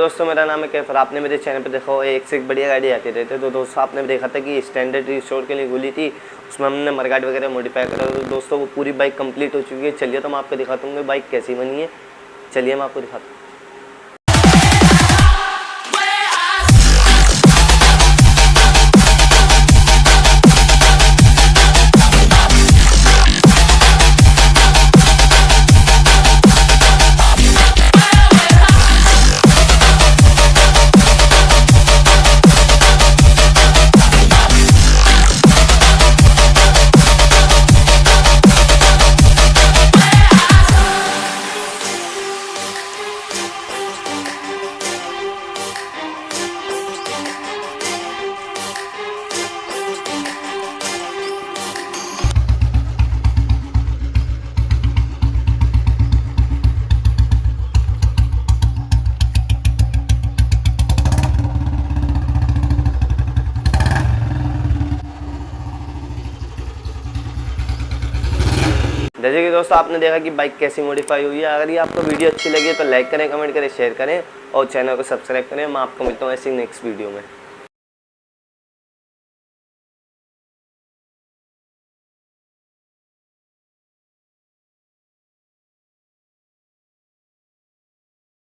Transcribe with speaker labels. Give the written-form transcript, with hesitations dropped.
Speaker 1: दोस्तों, मेरा नाम है कैफर। आपने मेरे चैनल पे देखा हो एक से एक बढ़िया गाड़ी आती रहती है। तो दोस्तों, आपने देखा था कि स्टैंडर्ड रिस्टोर के लिए खुली थी, उसमें हमने मरगाट वगैरह मॉडिफाई करा। तो दोस्तों, वो पूरी बाइक कंप्लीट हो चुकी है। चलिए तो मैं आपको दिखाता हूँ बाइक कैसी बनी है। चलिए मैं आपको दिखाता हूँ। जैसे कि दोस्तों, आपने देखा कि बाइक कैसी मॉडिफाई हुई है। अगर ये आपको वीडियो अच्छी लगी तो लाइक करें, कमेंट करें, शेयर करें और चैनल को सब्सक्राइब करें। मैं आपको मिलता हूँ ऐसी नेक्स्ट वीडियो में।